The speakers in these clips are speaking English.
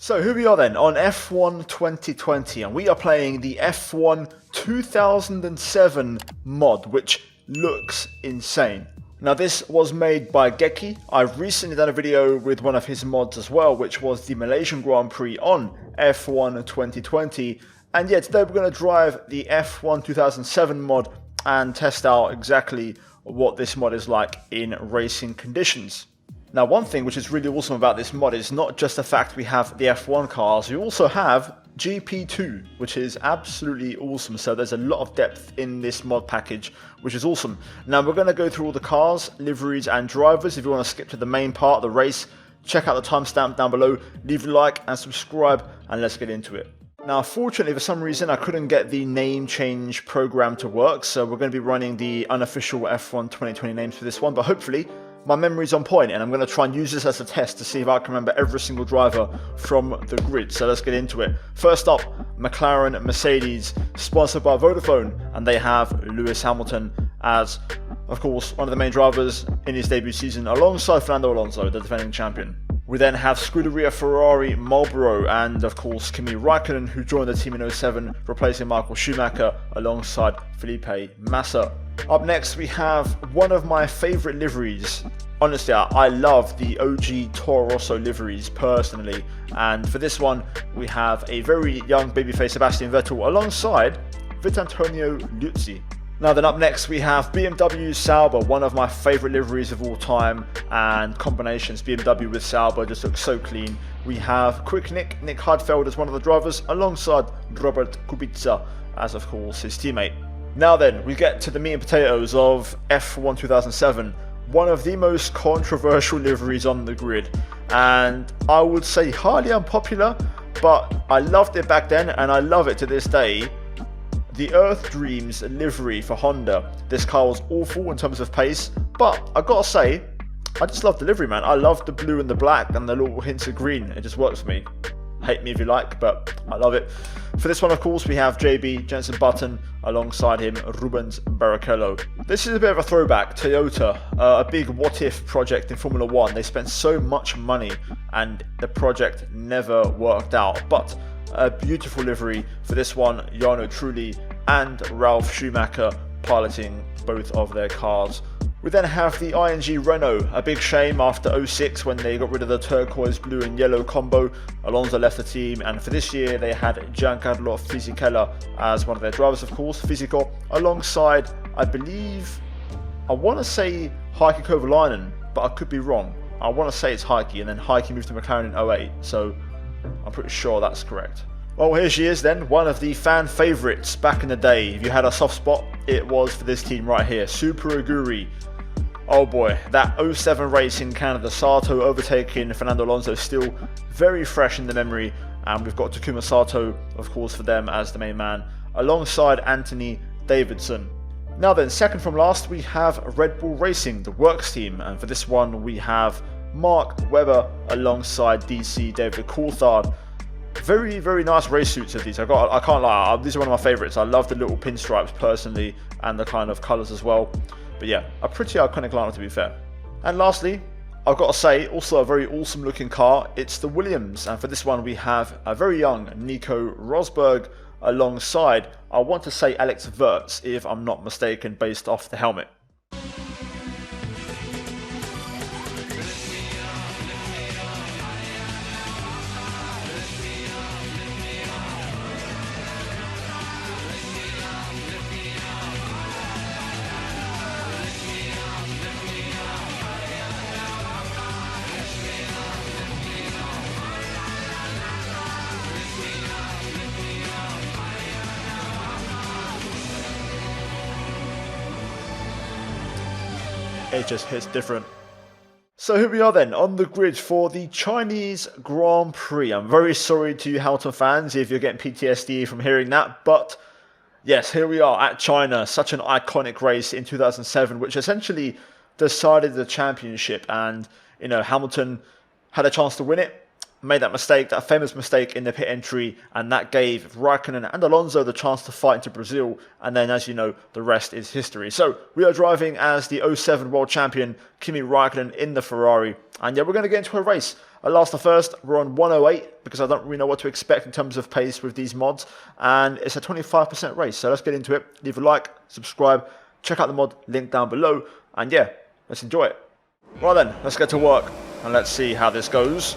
So here we are then on F1 2020, and we are playing the F1 2007 mod, which looks insane. Now this was made by Gecki. I've recently done a video with one of his mods as well, which was the Malaysian Grand Prix on F1 2020. And yeah, today we're going to drive the F1 2007 mod and test out exactly what this mod is like in racing conditions. Now, one thing which is really awesome about this mod is not just the fact we have the F1 cars, we also have GP2, which is absolutely awesome. So there's a lot of depth in this mod package, which is awesome. Now, we're going to go through all the cars, liveries and drivers. If you want to skip to the main part of the race, check out the timestamp down below, leave a like and subscribe, and let's get into it. Now, fortunately, for some reason, I couldn't get the name change program to work, so we're going to be running the unofficial F1 2020 names for this one, but hopefully my memory's on point, and I'm going to try and use this as a test to see if I can remember every single driver from the grid. So let's get into it. First up, McLaren Mercedes, sponsored by Vodafone, and they have Lewis Hamilton as, of course, one of the main drivers in his debut season, alongside Fernando Alonso, the defending champion. We then have Scuderia Ferrari Marlboro and, of course, Kimi Raikkonen, who joined the team in 07, replacing Michael Schumacher alongside Felipe Massa. Up next, we have one of my favourite liveries. Honestly, I love the OG Toro Rosso liveries personally, and for this one, we have a very young babyface Sebastian Vettel alongside Vittorio Liuzzi. Now then, up next we have BMW Sauber, one of my favourite liveries of all time, and combinations BMW with Sauber just looks so clean. We have Quick Nick Heidfeld as one of the drivers, alongside Robert Kubica as, of course, his teammate. Now then, we get to the meat and potatoes of F1 2007, one of the most controversial liveries on the grid, and I would say highly unpopular, but I loved it back then and I love it to this day. The Earth Dreams livery for Honda. This car was awful in terms of pace, but I gotta say, I just love the livery, man. I love the blue and the black and the little hints of green. It just works for me. Hate me if you like, but I love it. For this one, of course, we have JB Jenson Button alongside him, Rubens Barrichello. This is a bit of a throwback. Toyota, a big what-if project in Formula 1. They spent so much money and the project never worked out, but a beautiful livery for this one, Jarno Trulli and Ralf Schumacher piloting both of their cars. We then have the ING Renault, a big shame after 06 when they got rid of the turquoise blue and yellow combo. Alonso left the team, and for this year they had Giancarlo Fisichella as one of their drivers, of course, Fisico, alongside, I want to say Heikki Kovalainen, but I could be wrong. I want to say it's Heikki, and then Heikki moved to McLaren in 08, so I'm pretty sure that's correct. Well, here she is then, one of the fan favourites back in the day. If you had a soft spot, it was for this team right here, Super Aguri. Oh boy, that 07 race in Canada, Sato overtaking Fernando Alonso, still very fresh in the memory, and we've got Takuma Sato, of course, for them as the main man, alongside Anthony Davidson. Now then, second from last, we have Red Bull Racing, the works team, and for this one we have Mark Webber alongside DC David Coulthard. Very, very nice race suits of these. I can't lie, these are one of my favourites. I love the little pinstripes personally, and the kind of colours as well. But yeah, a pretty iconic lineup to be fair. And lastly, I've got to say, also a very awesome looking car. It's the Williams, and for this one we have a very young Nico Rosberg alongside, I want to say, Alex Wurz, if I'm not mistaken, based off the helmet. It just hits different. So here we are then, on the grid for the Chinese Grand Prix. I'm very sorry to you Hamilton fans if you're getting PTSD from hearing that, but yes, here we are at China, such an iconic race in 2007, which essentially decided the championship, and you know, Hamilton had a chance to win it, made that mistake, that famous mistake in the pit entry, and that gave Raikkonen and Alonso the chance to fight into Brazil, and then, as you know, the rest is history. So we are driving as the 07 world champion Kimi Raikkonen in the Ferrari, and yeah, we're going to get into a race. At last the first, we're on 108 because I don't really know what to expect in terms of pace with these mods, and it's a 25% race. So let's get into it. Leave a like, subscribe, check out the mod, link down below, and yeah, let's enjoy it. Right then, let's get to work and let's see how this goes.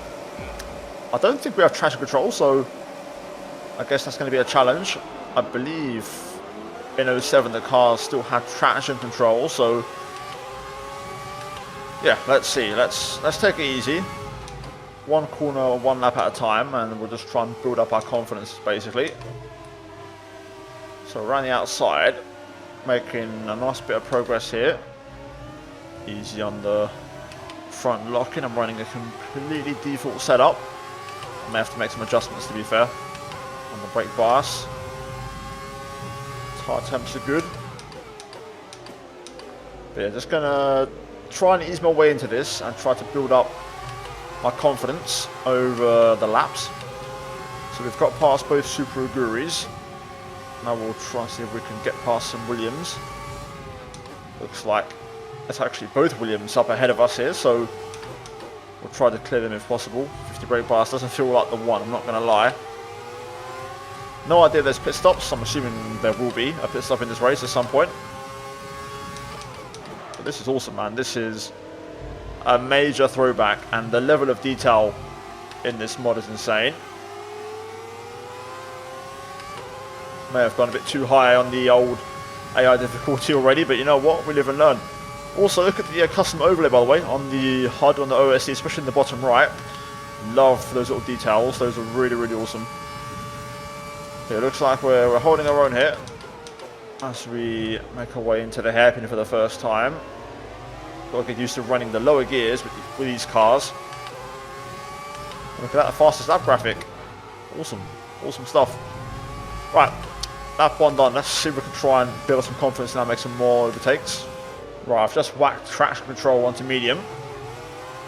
I don't think we have traction control, so I guess that's going to be a challenge. I believe in 07 the cars still had traction control, so yeah, let's see. Let's take it easy. One corner, one lap at a time, and we'll just try and build up our confidence, basically. So around the outside, making a nice bit of progress here. Easy on the front locking. I'm running a completely default setup. I may have to make some adjustments, to be fair, on the brake bias. Tire temps are good. But yeah, just gonna try and ease my way into this and try to build up my confidence over the laps. So we've got past both Super Aguris. Now we'll try and see if we can get past some Williams. Looks like it's actually both Williams up ahead of us here, so we'll try to clear them if possible. 50 brake bias doesn't feel like the one, I'm not going to lie. No idea there's pit stops. I'm assuming there will be a pit stop in this race at some point. But this is awesome, man. This is a major throwback, and the level of detail in this mod is insane. May have gone a bit too high on the old AI difficulty already, but you know what? We live and learn. Also, look at the custom overlay, by the way, on the HUD, on the OSD, especially in the bottom right. Love those little details. Those are really, really awesome. Okay, it looks like we're holding our own here as we make our way into the hairpin for the first time. Got to get used to running the lower gears with these cars. Look at that, the fastest lap graphic. Awesome, awesome stuff. Right, lap one done. Let's see if we can try and build some confidence now, make some more overtakes. Right, I've just whacked traction control onto medium,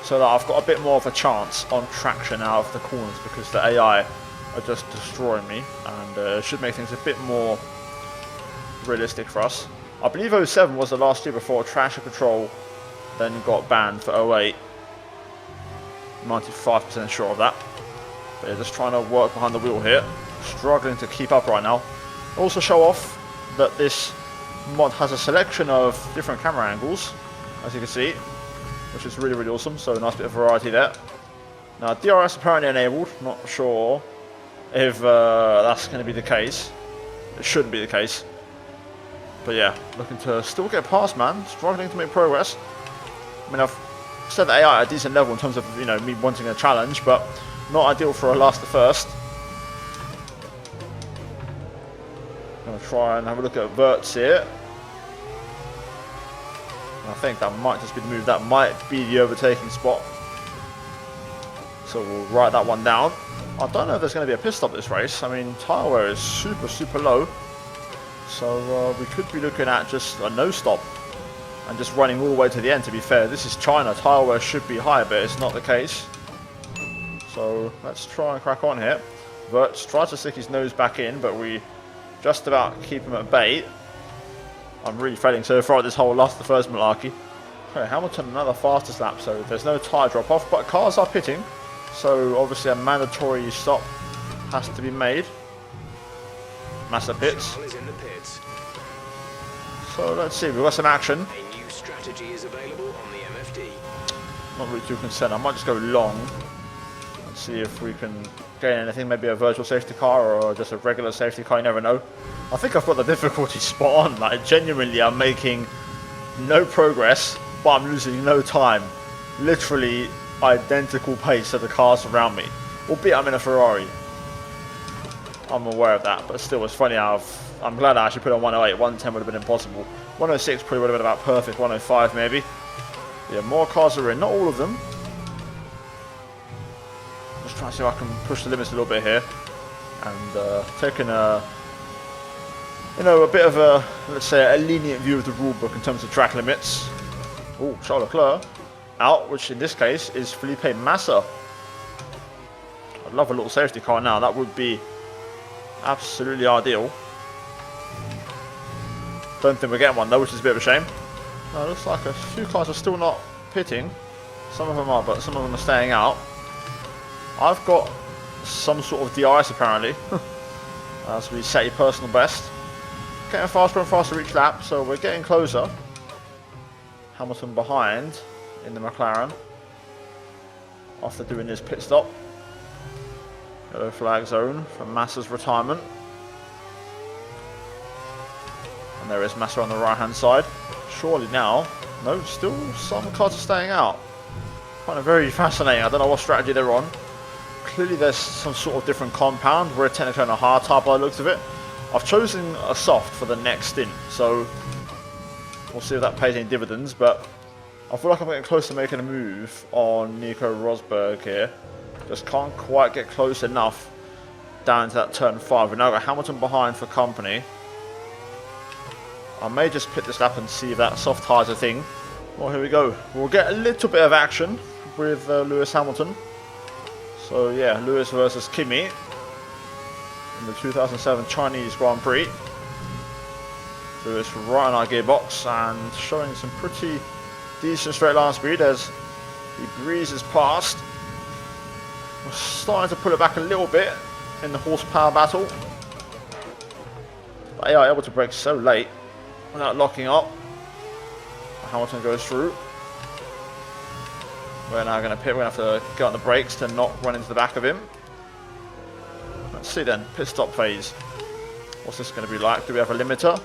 so that I've got a bit more of a chance on traction out of the corners, because the AI are just destroying me, and should make things a bit more realistic for us. I believe 07 was the last year before traction control then got banned for 08. 95% sure of that. But yeah, just trying to work behind the wheel here. Struggling to keep up right now. Also show off that this mod has a selection of different camera angles, as you can see, which is really, really awesome. So a nice bit of variety there. Now DRS apparently enabled. Not sure if that's going to be the case. It shouldn't be the case. But yeah, looking to still get past, man. Struggling to make progress. I mean, I've set the AI at a decent level in terms of, you know, me wanting a challenge, but not ideal for a last to first. Gonna try and have a look at verts here. I think that might just be the move. That might be the overtaking spot. So we'll write that one down. I don't know if there's going to be a pit stop this race. I mean, tyre wear is super, super low. So we could be looking at just a no stop and just running all the way to the end, to be fair. This is China. Tyre wear should be high, but it's not the case. So let's try and crack on here. Verts tries to stick his nose back in, but we just about keep him at bay. I'm really failing so far at this whole last the first malarkey. Okay, Hamilton another fastest lap, so there's no tyre drop off, but cars are pitting. So obviously a mandatory stop has to be made. Massa pits. So let's see, we've got some action. A new strategy is available on the MFD. Not really too concerned. I might just go long and see if we can gain anything. Maybe a virtual safety car or just a regular safety car. You never know. I think I've got the difficulty spot on. Like, genuinely, I'm making no progress, but I'm losing no time. Literally identical pace to the cars around me. Albeit I'm in a Ferrari. I'm aware of that, but still, it's funny how I'm glad I actually put on 108. 110 would have been impossible. 106 probably would have been about perfect. 105 maybe. Yeah, more cars are in. Not all of them. Just trying to see if I can push the limits a little bit here. And taking a, you know, a bit of a, let's say, a lenient view of the rule book in terms of track limits. Oh, Charles Leclerc out, which in this case is Felipe Massa. I'd love a little safety car now. That would be absolutely ideal. Don't think we're getting one though, which is a bit of a shame. No, it looks like a few cars are still not pitting. Some of them are, but some of them are staying out. I've got some sort of DRS apparently. As we set your personal best. Getting faster and faster each lap, so we're getting closer. Hamilton behind in the McLaren after doing his pit stop. Yellow flag zone for Massa's retirement. And there is Massa on the right hand side. Surely now, no, still some cars are staying out. Kind of very fascinating. I don't know what strategy they're on. Clearly there's some sort of different compound. We're technically on a hard type by the looks of it. I've chosen a soft for the next stint, so we'll see if that pays any dividends, but I feel like I'm getting close to making a move on Nico Rosberg here. Just can't quite get close enough down to that turn 5. We've now got Hamilton behind for company. I may just pit this lap and see if that soft tyre's a thing. Well, here we go. We'll get a little bit of action with Lewis Hamilton. So yeah, Lewis versus Kimi in the 2007 Chinese Grand Prix. Lewis right on our gearbox and showing some pretty decent straight line speed as he breezes past. We're starting to pull it back a little bit in the horsepower battle. But yeah, able to brake so late without locking up. Hamilton goes through. We're now going to pit. We're going to have to get on the brakes to not run into the back of him. Let's see then, pit stop phase. What's this going to be like? Do we have a limiter?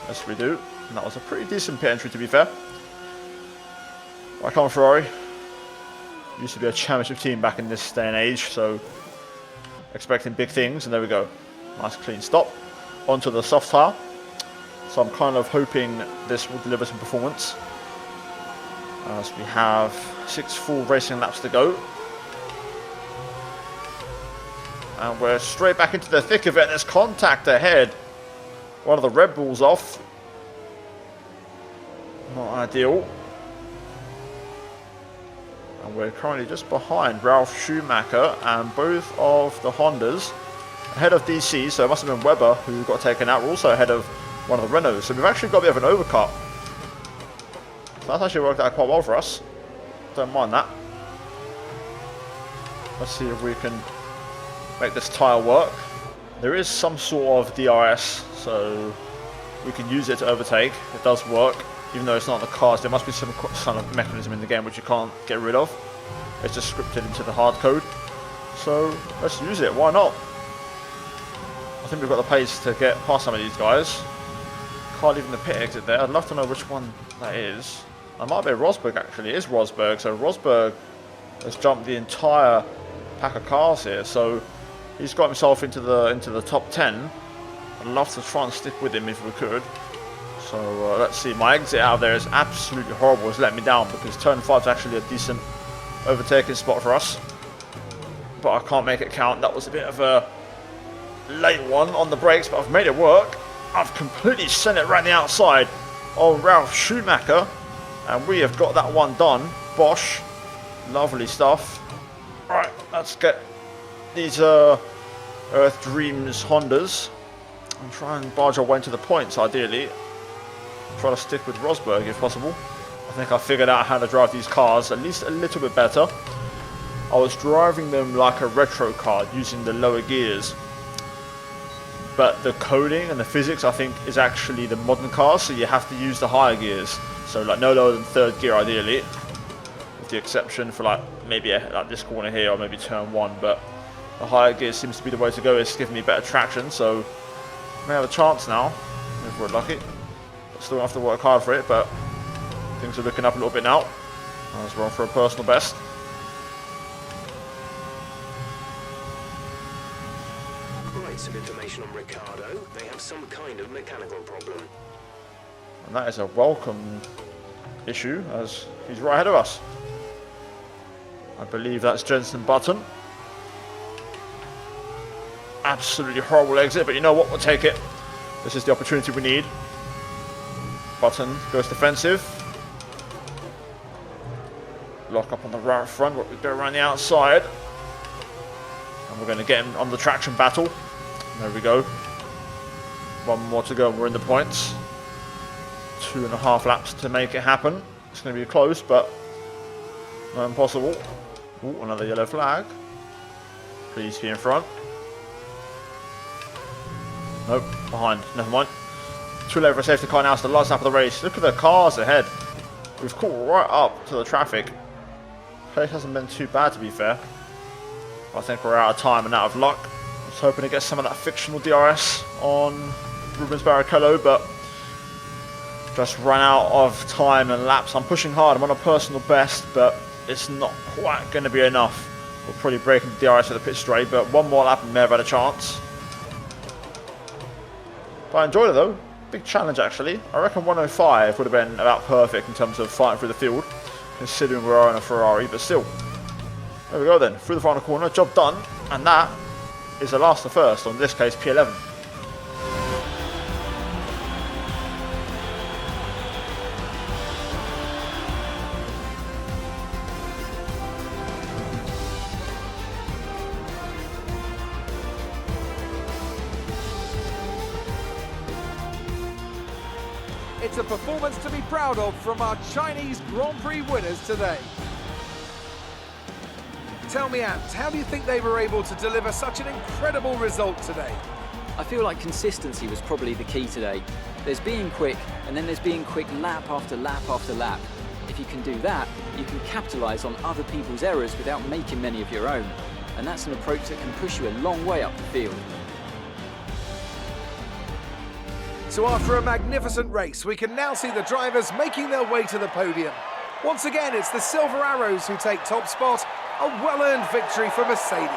Yes, we do. And that was a pretty decent pit entry, to be fair. Right, come on, Ferrari. Used to be a championship team back in this day and age, so expecting big things. And there we go. Nice clean stop. Onto the soft tire. So I'm kind of hoping this will deliver some performance. As we have 6 full racing laps to go. And we're straight back into the thick of it. There's contact ahead. One of the Red Bulls off. Not ideal. And we're currently just behind Ralf Schumacher and both of the Hondas. Ahead of DC, so it must have been Webber who got taken out. We're also ahead of one of the Renaults. So we've actually got a bit of an overcut. So that's actually worked out quite well for us. Don't mind that. Let's see if we can make this tyre work. There is some sort of DRS, so we can use it to overtake. It does work, even though it's not on the cars. There must be some kind of mechanism in the game which you can't get rid of. It's just scripted into the hard code. So let's use it, why not? I think we've got the pace to get past some of these guys. Can't leave the pit exit there. I'd love to know which one that is. That might be Rosberg actually. It is Rosberg. So Rosberg has jumped the entire pack of cars here. So he's got himself into the top 10. I'd love to try and stick with him if we could. So let's see. My exit out of there is absolutely horrible. It's let me down because turn 5 is actually a decent overtaking spot for us. But I can't make it count. That was a bit of a late one on the brakes, but I've made it work. I've completely sent it around the outside of Ralf Schumacher. And we have got that one done. Bosch. Lovely stuff. Right, let's get these Earth Dreams Hondas and try and barge our way into the points, ideally. Try to stick with Rosberg if possible. I think I figured out how to drive these cars at least a little bit better. I was driving them like a retro car using the lower gears. But the coding and the physics, I think, is actually the modern cars, so you have to use the higher gears. So like no lower than 3rd gear ideally, with the exception for like maybe like this corner here or maybe turn 1. But the higher gear seems to be the way to go. It's giving me better traction, so may have a chance now if we're lucky. But still have to work hard for it, but things are looking up a little bit now as we're on for a personal best. Right, some information on Ricardo. They have some kind of mechanical problem. And that is a welcome issue as he's right ahead of us. I believe that's Jenson Button. Absolutely horrible exit, but you know what? We'll take it. This is the opportunity we need. Button goes defensive. Lock up on the right front, but we go around the outside. And we're going to get him on the traction battle. There we go. One more to go and we're in the points. 2.5 laps to make it happen. It's going to be close, but not impossible. Ooh, another yellow flag. Please be in front. Nope, behind. Never mind. Too late for a safety car now. It's the last lap of the race. Look at the cars ahead. We've caught right up to the traffic. Pace hasn't been too bad, to be fair. I think we're out of time and out of luck. I was hoping to get some of that fictional DRS on Rubens Barrichello, but just ran out of time and laps. I'm pushing hard. I'm on a personal best, but it's not quite going to be enough. We'll probably break into DRS with a pit straight, but one more lap and may have had a chance. But I enjoyed it though. Big challenge actually. I reckon 105 would have been about perfect in terms of fighting through the field, considering we are in a Ferrari, but still. There we go then, through the final corner, job done, and that is the last and first, or in this case P11. It's a performance to be proud of from our Chinese Grand Prix winners today. Tell me, Ant, how do you think they were able to deliver such an incredible result today? I feel like consistency was probably the key today. There's being quick, and then there's being quick lap after lap after lap. If you can do that, you can capitalise on other people's errors without making many of your own. And that's an approach that can push you a long way up the field. So after a magnificent race, we can now see the drivers making their way to the podium. Once again, it's the Silver Arrows who take top spot, a well-earned victory for Mercedes.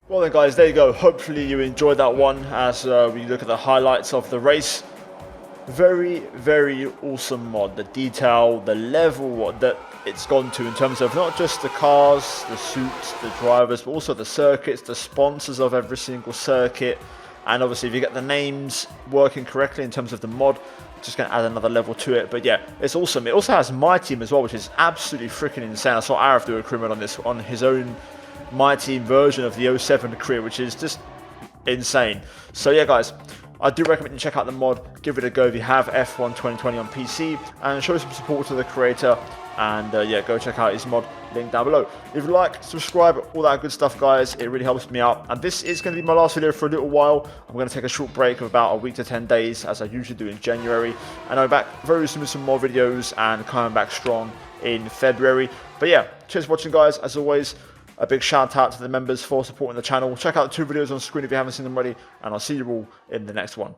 Well then guys, there you go. Hopefully you enjoyed that one as we look at the highlights of the race. Very, very awesome mod. The detail, the level that it's gone to in terms of not just the cars, the suits, the drivers, but also the circuits, the sponsors of every single circuit. And obviously if you get the names working correctly in terms of the mod, just going to add another level to it. But yeah, it's awesome. It also has My Team as well, which is absolutely freaking insane. I saw Arif do a crewman on this, on his own My Team version of the 07 career, which is just insane. So yeah guys, I do recommend you check out the mod, give it a go if you have F1 2020 on PC, and show some support to the creator, and yeah, go check out his mod, link down below. If you like, subscribe, all that good stuff guys, it really helps me out. And this is going to be my last video for a little while. I'm going to take a short break of about a week to 10 days, as I usually do in January, and I'm back very soon with some more videos, and coming back strong in February. But yeah, cheers for watching guys, as always. A big shout out to the members for supporting the channel. Check out the 2 videos on screen if you haven't seen them already, and I'll see you all in the next one.